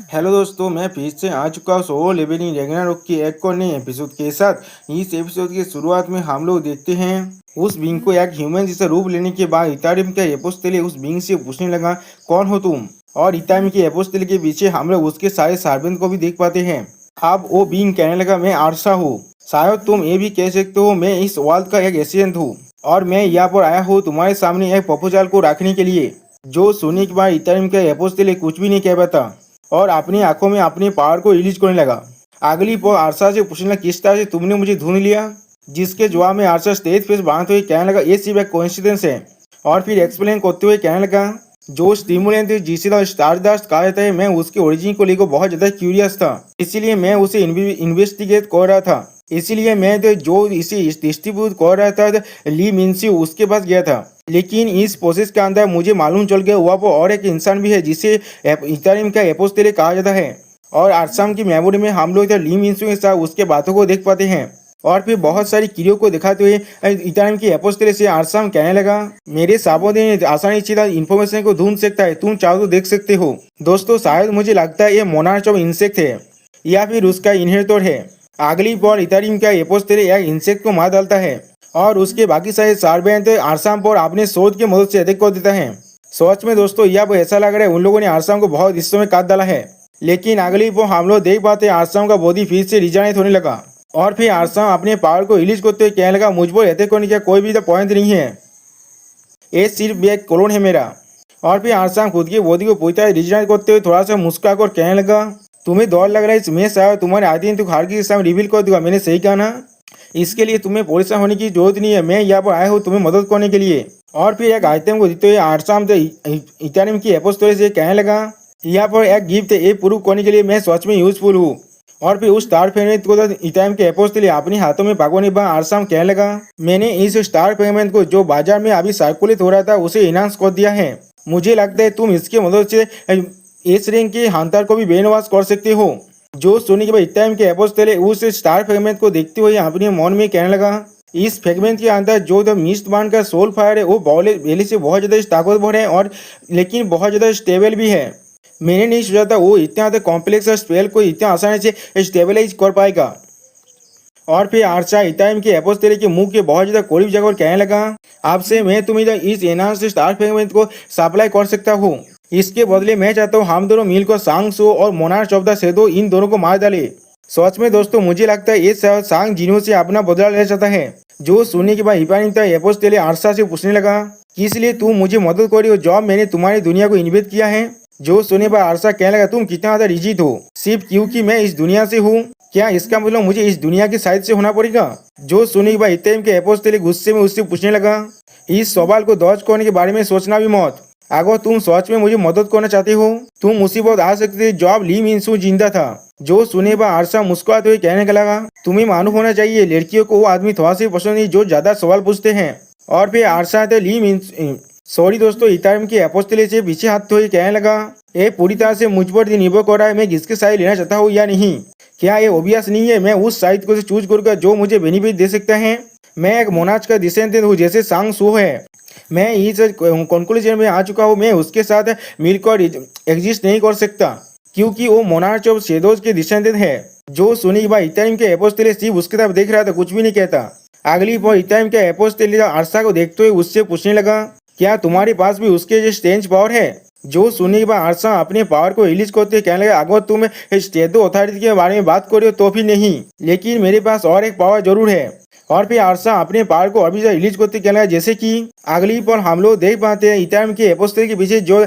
Hello दोस्तों, मैं फिर से आ चुका हूँ सोलो लेवलिंग रैग्नारोक की एक और नई एपिसोड के साथ। इस एपिसोड की शुरुआत में हम लोग देखते हैं उस बिंग को एक ह्यूमन जैसा रूप लेने के बाद इतारिम का एपोस्टली उस बिंग से पूछने लगा, कौन हो तुम। और इतारिम के एपोस्टली के पीछे हम लोग उसके सारे सार्वेंट को भी देख पाते हैं। अब वो बिंग कहने लगा, मैं आरसा हूँ, शायद तुम ये भी कह सकते हो मैं इस वर्ल्ड का एक एशियंट हूँ और मैं यहाँ पर आया हूँ तुम्हारे सामने एक प्रपोजल को रखने के लिए। जो सुनने के बाद इतारिम का एपोस्टली कुछ भी नहीं कह पाता और अपनी आंखों में अपनी पावर को रिलीज करने लगा। अगली पल आरसा से पूछने लगा, किस तरह से तुमने मुझे ढूंढ लिया। जिसके जवाब में आरसा स्टेज फेस बांधते हुए कहने लगा, ये सिर्फ एक कोइंसिडेंस है। और फिर एक्सप्लेन करते हुए कहने लगा, जो स्टिमुलेंट जिसे स्टारडस्ट कहा जाता है, मैं उसके ओरिजिन को लेकर बहुत ज्यादा क्यूरियस था, इसीलिए मैं उसे इन्वेस्टिगेट कर रहा था। इसीलिए मैं जो इसे डिस्ट्रीब्यूट कर रहा था ली मिनसी उसके पास गया था। लेकिन इस प्रोसेस के अंदर मुझे मालूम चल गया वहाँ पर और एक इंसान भी है जिसे इथेरियम का एपोस्टले कहा जाता है। और आसाम की मेमोरी में हम लोग इधर ली मिनसू के साथ उसके बातों को देख पाते हैं। और फिर बहुत सारी क्रियो को दिखाते हुए इथेरियम की एपोस्टले से आसाम कहने लगा, मेरे साबोदे आसानी से इन्फॉर्मेशन को ढूंढ सकता है, तुम चाहो तो देख सकते हो। दोस्तों, शायद मुझे लगता है ये मोनार्च ऑफ इंसेक्ट है या फिर उसका इनहेरिटर है। अगली बार इथेरियम का एपोस्टले एक इंसेक्ट को मार डालता है और उसके बाकी सारे सार्वेंट आसाम पर अपने शोध की मदद से अटैक कर देता है। सच में दोस्तों, यह ऐसा लग रहा है उन लोगों ने आसाम को बहुत हिस्सों में काट डाला है। लेकिन अगली बार हम लोग देख पाते आसाम का बॉडी फिर से रिजनरेट होने लगा और फिर आसाम अपने पावर को रिलीज करते हुए कहने लगा, मुझ पर अटैक करने का कोई भी तो पॉइंट नहीं है, ये सिर्फ एक क्लोन है मेरा। और फिर आसाम खुद की बॉडी को पूरी तरह रिजनरेट करते हुए थोड़ा सा मुस्कुराकर कहने लगा, तुम्हें डर लग रहा है मैं शायद तुम्हारे आइडेंटिटी को हार के सामने रिवील कर दूंगा, मैंने सही कहा ना। इसके लिए तुम्हें परेशान होने की जरूरत नहीं है, मैं यहाँ पर आया हूँ तुम्हें मदद करने के लिए। और फिर एक आइटम को देते हुए आसाम इथेरियम की एपोस्टोरी से कहने लगा, यहाँ पर एक गिफ्ट है, ये प्रूव करने के लिए मैं सच में यूजफुल हूँ। और फिर उस स्टार फ्रेगमेंट को इथेरियम के एपोस्टोरी अपने हाथों में भगवाने बाद आसाम कहने लगा, मैंने इस स्टार फ्रेगमेंट को जो बाजार में अभी सर्कुलेट हो रहा था उसे इनहांस कर दिया है। मुझे लगता है तुम इसकी मदद से इस रिंग के हंटर को भी ब्रेन वॉश कर सकते हो। जो सुनने के बाद इथेरियम के एपोस्टले उस स्टार फ्रेगमेंट को देखते हुए अपने मन में कहने लगा, इस फ्रेगमेंट के अंदर जो द मिस्ट बान का सोल फायर है वो पहले से बहुत ज़्यादा ताकतवर है और लेकिन बहुत ज़्यादा स्टेबल भी है। मैंने नहीं सोचा था वो इतना ज़्यादा कॉम्प्लेक्स स्पेल को इतना आसानी से स्टेबलाइज कर पाएगा। और फिर आरसा इथेरियम के एपोस्टले के मुंह के बहुत ज़्यादा करीब जाकर कहने लगा, आपसे मैं तुम्हें इस एनहांस्ड स्टार फ्रेगमेंट को सप्लाई कर सकता हूँ। इसके बदले मैं चाहता हूँ हम दोनों मिलकर सांग सो और मोनार्च ऑफ द शैडो इन दोनों को मार डाले। सच में दोस्तों, मुझे लगता है ये सांग जिनों से अपना बदला लेना चाहता है। जो सुनने के बाद इथेरियम एपोस्टले आरसा से पूछने लगा, किस लिए तुम मुझे मदद करी हो जब मैंने तुम्हारी दुनिया को इन्वेट किया है। जो सुनने पर आरसा कहने लगा, तुम कितना ज्यादा रिजिड हो, सिर्फ क्योंकि मैं इस दुनिया से हूँ, क्या इसका मतलब मुझे इस दुनिया की साइड से होना पड़ेगा। जो सुनने के बाद इथेरियम के एपोस्टले गुस्से में उससे पूछने लगा, इस सवाल को दर्ज करने के बारे में सोचना भी मत। अगर तुम सच में मुझे मदद करना चाहते हो तुम मुसीबत आ सकती थी जब ली मिनसू जिंदा था। जो सुने पर आरसा मुस्कुराते हुए कहने लगा, तुम्हें मालूम होना चाहिए लड़कियों को वो आदमी थोड़ा से पसंद नहीं जो ज्यादा सवाल पूछते हैं। और फिर आरसा ली मिनसू सॉरी दोस्तों, इथेरियम के एपोस्टले से पीछे हाथ धोए कहने लगा, ये पूरी तरह से मुझ पर निर्भर कर रहा है मैं किसके साइड लेना चाहता हूँ या नहीं। क्या ये ओबियस नहीं है मैं उस साइड को चूज करूँगा जो मुझे बेनिफिट दे सकता है। मैं एक मोनार्च का डिसेंडेंट हूँ जैसे सांग सू है। मैं इस कंक्लूजन में आ चुका हूँ, मैं उसके साथ मिलकर एग्जिस्ट नहीं कर सकता क्योंकि वो मोनार्च ऑफ शैडोज के डिसेंडेंट है। जो सुनी के बाद इथेरियम के एपोस्टले सिर्फ उसकी तरफ देख रहा था, कुछ भी नहीं कहता। अगली बार इथेरियम के एपोस्टले आरसा को देखते हुए उससे पूछने लगा, क्या तुम्हारे पास भी उसके जो स्ट्रेंज पावर है। जो सुनने के बाद आरसा अपने पावर को रिलीज करते कहने लगा, अगर तुम शैडो अथॉरिटी के बारे में बात कर रहे हो तो फिर नहीं, लेकिन मेरे पास और एक पावर जरूर है। और फिर आरसा अपने पावर को अभी से रिलीज करते कहने लगा, जैसे कि अगली पर हम लोग देख पाते हैं इथेरियम के एपोस्टले के पीछे जो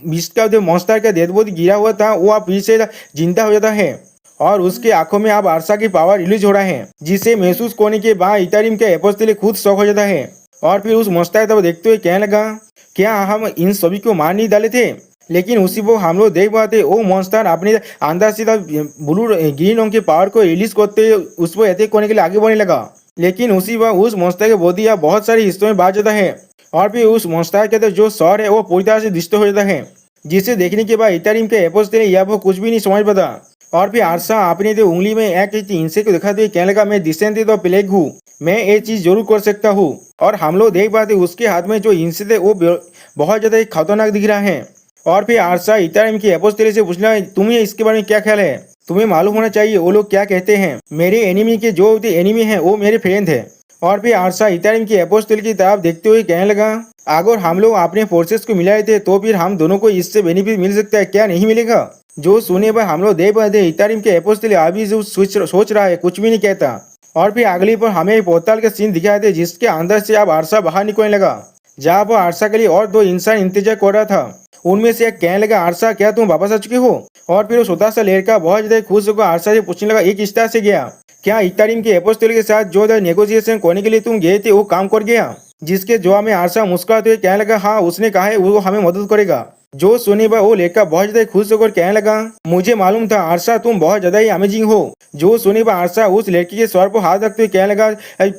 मिस्ट का जो मॉन्स्टर का डेड बॉडी गिरा हुआ था वो अब फिर से जिंदा हो जाता है और उसके आंखों में अब आरसा की पावर रिलीज हो रहा है, जिसे महसूस करने के बाद इथेरियम के एपोस्टले खुद शॉक हो जाता है। और फिर उस मॉन्स्टर को देखते हुए कहने लगा, क्या हम इन सभी को मार नहीं डाले थे। लेकिन उसी वो हम लोग देख पाते वो मॉन्स्टर अपने अंदर से ब्लू ग्रीन रंग के पावर को रिलीज करते उस पर अटैक करने के लिए आगे बढ़ने लगा। लेकिन उसी वक्त उस मॉन्स्टर के बॉडी या बहुत सारे हिस्सों में बांट जाता है और फिर उस मॉन्स्टर के अंदर जो सर है वो पूरी तरह से डिस्ट्रॉय हो जाता है, जिसे देखने के बाद इथेरियम के एपोस्टले या वो कुछ भी नहीं समझ पाता। और फिर आरसा अपने जो उंगली में एक इंसेक्ट को दिखाते हुए कहने लगा, मैं डिसेंडेंट ऑफ प्लेग हूँ, मैं ये चीज जरूर कर सकता हूँ। और हम लोग देख पाते उसके हाथ में जो इंसेक्ट है वो बहुत ज्यादा खतरनाक दिख रहा है। और फिर आरसा इतारिम की अपोस्टली से पूछना, तुम्हें इसके बारे में क्या ख्याल है? तुम्हें मालूम होना चाहिए वो लोग क्या कहते हैं। मेरे एनिमी के जो एनिमी है वो मेरे फ्रेंड है। और फिर आरसा इतारिम की अपोस्टल की तरफ देखते हुए कहने लगा, अगर हम लोग अपने फोर्सेस को मिलाए थे तो फिर हम दोनों को इससे बेनिफिट मिल सकता है, क्या नहीं मिलेगा? जो सुने पर हम लोग देख पाते इतारिम के अपोस्टल अभी जो सोच रहा है कुछ भी नहीं कहता। और फिर अगली पर हमें एक पोर्टल का सीन दिखाया थे जिसके अंदर से अब आरसा बाहर निकलने लगा, जहाँ पर आरसा के लिए और दो इंसान इंतजार कर रहा था। उनमें से एक कहने लगा, आरसा क्या तुम वापस आ चुके हो? और फिर वो छोटा सा लड़का बहुत ज्यादा खुश होकर आरसा से पूछने लगा, एक इस्ता से गया क्या इतारिम के अपोस्टल के साथ जो नेगोशिएशन करने के लिए तुम गए थे वो काम कर गया? जिसके जवाब में आरसा मुस्कुराते हुए कहने लगा, हाँ उसने कहा है वो हमें मदद करेगा। जो सुने पर वो लड़का बहुत ज्यादा खुश होकर कहने लगा, मुझे मालूम था आरसा तुम बहुत ज्यादा ही अमेजिंग हो। जो सुने पर आरसा उस लड़की के सर पर हाथ रखते हुए कहने लगा,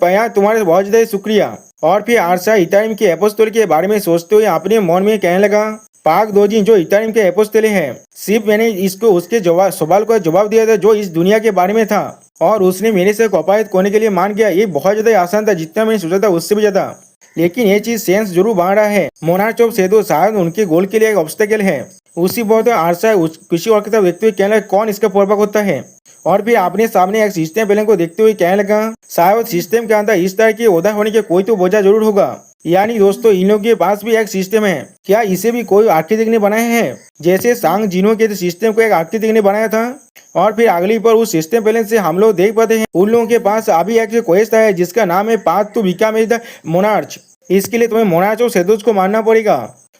पया तुम्हारे बहुत ज्यादा शुक्रिया। और फिर आरसा इतारिम के अपोस्टल के बारे में सोचते हुए अपने मन में कहने लगा, पाक दोजी जो इतारिम के अपोस्टल है, सिर्फ मैंने इसको उसके सवाल का जवाब दिया था जो इस दुनिया के बारे में था, और उसने मेरे से कोऑपरेट करने के लिए मान गया। ये बहुत ज्यादा आसान था, जितना मैंने सोचा था उससे भी ज्यादा। लेकिन ये चीज सेंस जरूर बढ़ रहा है। मोनार्च ऑफ शैडो शायद उनके गोल के लिए एक ऑब्स्टेकल है। उसी बहुत आरसा किसी और की तरफ देखते हुए कहने लगा, कौन इसका पूर्वक होता है? और फिर अपने सामने एक सिस्टम प्लेन को देखते हुए कहने लगा, शायद सिस्टम के अंदर इस तरह की उदार होने के कोई तो वजह जरूर होगा। यानी दोस्तों इन लोगों के पास भी एक सिस्टम है। क्या इसे भी कोई आर्किटेक्ट ने बनाया है, जैसे सांग जिनो के सिस्टम को एक आर्किटेक्ट ने बनाया था? और फिर अगली पर उस सिस्टम बैलेंस से हम लोग देख पाते हैं उन लोगों के पास अभी एक क्वेस्ट है जिसका नाम है path to become the monarch. इसके लिए तुम्हें मोनार्च और सेदोज को मारना पड़ेगा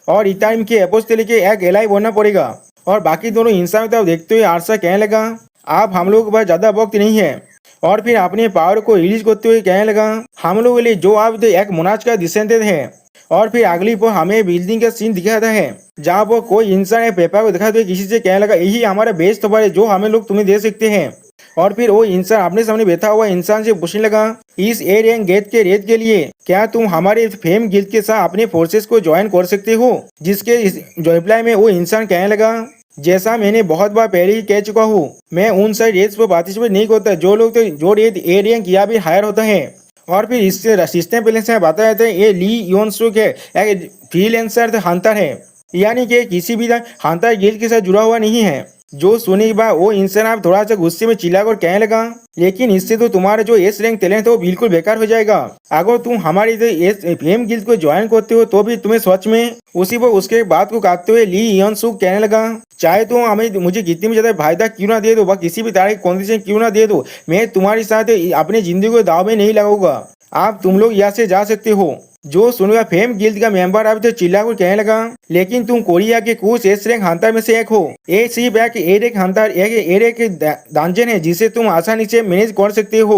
और इतारिम के अपोस्टल के एक एलाई बनना पड़ेगा। और बाकी दोनों इंसान की तरफ देखते हुए आरसा कहने लगा, आप हम लोग के पास ज्यादा वक्त नहीं है। और फिर अपने पावर को रिलीज करते हुए कहने लगा, हम लोगों के लिए जो आप एक मोनार्च का डिसेंडेंट है। और फिर अगली पर हमें बिल्डिंग का सीन दिखाता है जहाँ पर कोई इंसान पेपर को दिखाते हुए किसी से कहने लगा, यही हमारा बेस्ट खबर है जो हमें लोग तुम्हें दे सकते हैं। और फिर वो इंसान अपने सामने बैठा हुआ इंसान से पूछने लगा, इस एयर एंड गेट के रेट के लिए क्या तुम हमारे फेम गिल्ड के साथ अपने फोर्सेस को ज्वाइन कर सकते हो? जिसके रिप्लाई में वो इंसान कहने लगा, जैसा मैंने बहुत बार पहले ही कह चुका हूँ, मैं उन सारी रेट्स पर पार्टिसिपेट नहीं करता जो लोग जो रेट एयर रैंक या भी हायर होता है। और फिर इससे सिस्टम पहले से बताया था ये ली योनसुक है, एक फ्रीलांसर हंटर है, यानी कि किसी भी हंटर गिल्ड के साथ जुड़ा हुआ नहीं है। जो सुनी के बाद वो इंसान आप थोड़ा सा गुस्से में चिल्लाकर कहने लगा, लेकिन इससे तो तुम्हारा जो एस रैंक टैलेंट है वो बिल्कुल बेकार हो जाएगा। अगर तुम हमारी फेम गिल्ड को ज्वाइन करते हो तो भी तुम्हें सच में उसी पर उसके बात को काटते हुए ली योनसुक कहने लगा, चाहे तुम हमें मुझे कितनी भी ज्यादा फायदा क्यों ना दे दो व किसी भी तरह की कंडीशन क्यों ना दे दो, मैं तुम्हारे साथ अपनी जिंदगी को दाव में नहीं लगाऊंगा। आप तुम लोग यहाँ से जा सकते हो। जो सुनवा फेम गिल्ड का मेंबर अब तो चिल्लाकर कहने लगा, लेकिन तुम कोरिया के कुछ एस रैंक हंटर में से एक हो। ये सिर्फ एक एरेक हंटर एक डंजन है जिसे तुम आसानी से मैनेज कर सकते हो।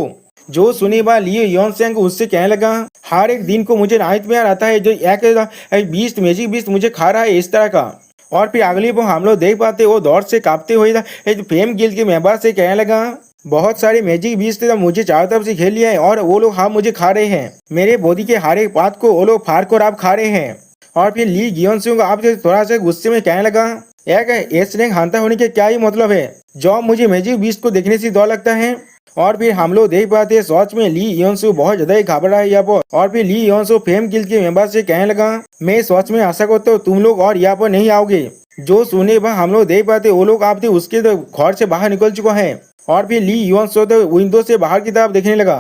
जो सुनी बार लियो योनसेंग उससे कहने लगा, हर एक दिन को मुझे नाइटमेयर आता है जो एक बीस्ट मैजिक बीस्ट मुझे खा रहा है इस तरह का। और फिर अगली पर हम लोग देख पाते वो दौड़ से कांपते हुए फेम गिल्ड के मेंबर से कहने लगा, बहुत सारे मैजिक बीस्ट मुझे चारों तरफ से घेर लिया है और वो लोग मुझे खा रहे हैं। मेरे बॉडी के हर एक पार्ट को वो लोग फाड़ कर आप खा रहे हैं। और फिर ली गियोनसुंग आप थोड़ा सा गुस्से में कहने लगा, एक एस रैंक हंटर होने के क्या ही मतलब है जो मुझे मैजिक बीस्ट को देखने से डर लगता है। और फिर हम लोग देख पाते हैं सच में ली योनसु बहुत ज्यादा ही घबरा है यहाँ पर। और फिर ली योनसु फेम गिल्ड के मेंबर से कहने लगा, मैं सच में आशा करता हूँ तुम लोग और यहाँ पर नहीं आओगे। जो सुने पर हम लोग देख पाते वो लोग आप उसके घर से बाहर निकल चुका है। और फिर ली योनसो तो विंडो से बाहर की तरफ देखने लगा।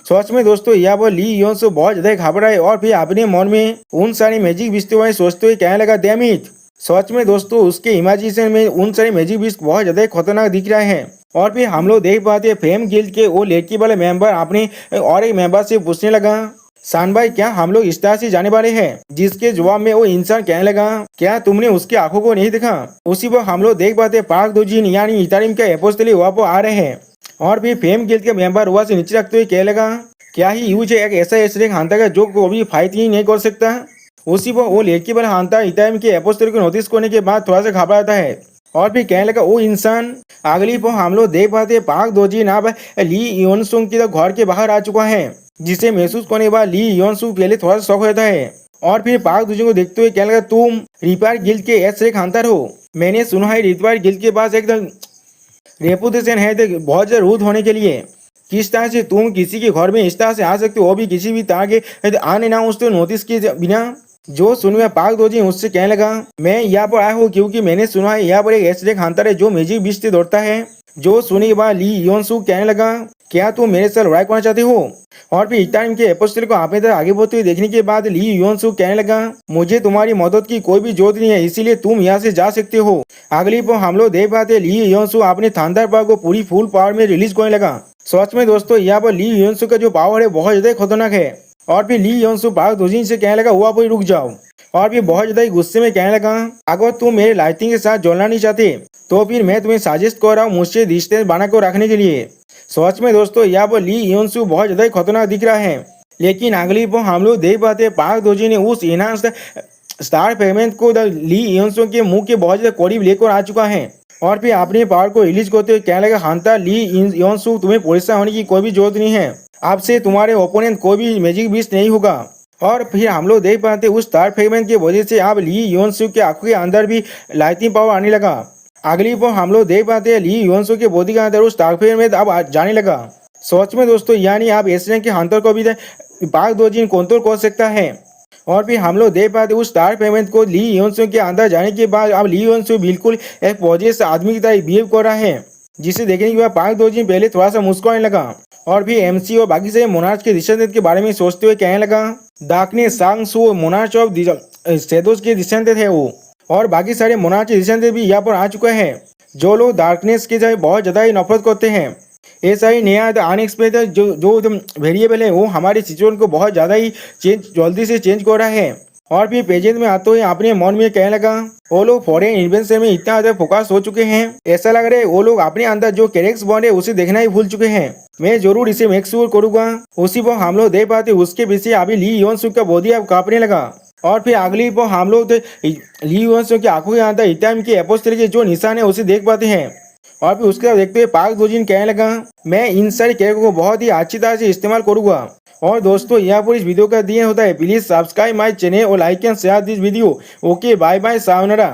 सच में दोस्तों यहाँ पर ली योनसो बहुत ज्यादा घबराए और फिर अपने मन में उन सारी मैजिक बीस्टों में सोचते हुए कहने लगा, डैम इट। सच में दोस्तों उसके इमेजिनेशन में उन सारे मैजिक बीस्ट बहुत ज्यादा खतरनाक दिख रहे हैं। और फिर हम लोग देख पाते हैं फेम गिल्ड के वो लड़की वाले मेंबर अपने और एक मेंबर से पूछने लगा, सान भाई क्या हम लोग इस तरह से जाने वाले हैं? जिसके जवाब में वो इंसान कहने लगा, क्या तुमने उसकी आंखों को नहीं देखा? उसी पर हम लोग देख पाते पार्क दोजिन यानी इतारिम के अपोस्टली वहाँ पर आ रहे हैं। और फिर फेम गिल्ड के मेंबर वहाँ से नीचे रखते हुए कहने लगा, क्या ही यूज है एक ऐसा एसरेक हंटर का जो कभी फाइट ही नहीं कर सकता। उसी पर वो लड़की वाला हंटर इतारिम के अपोस्टली को नोटिस करने के बाद थोड़ा सा घबराता है। और फिर कहने लगा वो इंसान। अगली पर हम लोग देख पाते पार्क दोजिन अब ली योनसुंग की घर के बाहर आ चुका है, जिसे महसूस करने के बाद ली योनसु पहले थोड़ा सा शौक होता है। और फिर पार्क दूसरे को देखते हुए कहने लगा, तुम रिपायर गिल्ड के एसरेक हंटर हो। मैंने सुना है रिपायर गिल्ड के पास एकदम रेपुटेशन है बहुत ज्यादा रूद होने के लिए। किस तरह से तुम किसी के घर में इस तरह से आ सकते हो, वो भी किसी भी तरह के आने ना उस तो नोटिस किए बिना। जो सुनकर पाक दोजिन उससे कहने लगा, मैं यहाँ पर आया हूँ क्योंकि मैंने सुना है यहाँ पर एक ऐसे हंटर है जो मैजिक बीस्ट से दौड़ता है। जो सुनने के बाद ली योनसू कहने लगा, क्या तुम मेरे साथ लड़ाई करना चाहते हो? और फिर इटारिम के एपोस्टल को आपने तक आगे बढ़ते हुए देखने के बाद ली योनसू कहने लगा, मुझे तुम्हारी मदद की कोई भी जरूरत नहीं है, इसीलिए तुम यहाँ से जा सकते हो। अगली पर हम लोग देख पाते ली योनसू अपने थांडर पावर को पूरी फुल पावर में रिलीज करने लगा। सच में दोस्तों यहाँ पर ली योनसू का जो पावर है बहुत ज्यादा खतरनाक है। और फिर ली योनसू पाक दोजिन से कहने लगा, हुआ पर रुक जाओ। और फिर बहुत ज्यादा गुस्से में कहने लगा, अगर तुम मेरे लाइटिंग के साथ जोड़ना नहीं चाहते तो फिर मैं तुम्हें सजेस्ट कर रहा हूँ मुझसे डिस्टेंस बना कर रखने के लिए। सच में दोस्तों यहाँ पर ली योनसू बहुत ज्यादा खतरनाक दिख रहा है। लेकिन अगली पर हम लोग देख पाते पाक दोजी ने उस इनहांस्ड स्टार फ्रेगमेंट को ली योनसू के मुंह के बहुत ज्यादा करीब लेकर आ चुका है। और फिर अपने पावर को रिलीज करते हुए कहने लगा, हंटर ली योनसू तुम्हें परेशान होने की कोई भी जरूरत नहीं है, आपसे तुम्हारे ओपोनेंट कोई भी मैजिक बीस्ट नहीं होगा। और फिर हम लोग देख पाते उस स्टार फ्रेगमेंट की वजह से अब ली योनसू के आंखों के अंदर भी लाइटिंग पावर आने लगा। अगली पर हम लोग देख पाते हैं ली योनसू के बॉडी के अंदर उस स्टार फ्रेगमेंट अब जाने लगा। सच में दोस्तों यानी आप एस रैंक के हंटर को भी पाक दोजिन कंट्रोल कर सकता है। और फिर हम लोग देख पाते उस स्टार फ्रेगमेंट को ली योनसू के अंदर जाने के बाद अब ली योनसू बिल्कुल एक पॉजिटिव आदमी की तरह बिहेव कर रहा है, जिसे देखने के बाद पाक दोजिन पहले थोड़ा सा मुस्कुराने लगा। और फिर एमसी और बाकी सारे मोनार्च के डिसेंडेंट के बारे में सोचते हुए कहने लगा, डार्कनेस सांगसू मोनार्च ऑफ शैडोज के डिसेंडेंट है वो, और बाकी सारे मोनार्च के डिसेंडेंट भी यहाँ पर आ चुके हैं जो लोग डार्कनेस के जाए बहुत ज़्यादा ही नफरत करते हैं। ऐसा ही नया अनएक्सपेक्टेड जो वेरिएबल है वो हमारे सिचुएशन को बहुत ज़्यादा ही जल्दी से चेंज कर रहा है। और फिर पेजेंट में आते हुए अपने मन में कहने लगा, वो लोग फॉरेन इन्वेंशन में इतना ज्यादा फोकस हो चुके हैं, ऐसा लग रहा है वो लोग अपने अंदर जो कैरेक्टर्स बॉन्ड है उसे देखना ही भूल चुके हैं। मैं जरूर इसे मेक श्योर करूंगा। उसी पर हम लोग देख पाते उसके पीछे अभी ली योनसू का बॉडी अब कांपने लगा। और फिर अगली पर हम लोग ली योनसू की आंखों के अंदर इटाम के एपोस्टल के जो निशान है उसे देख पाते हैं। और फिर उसके बाद देखते हुए पाक दोजिन कहने लगा, मैं इन सारे कैरेक्टर को बहुत ही अच्छी तरह से इस्तेमाल करूंगा। और दोस्तों यहाँ पर इस वीडियो का दिया होता है, प्लीज सब्सक्राइब माय चैनल और like and share this video. Okay bye bye sayonara.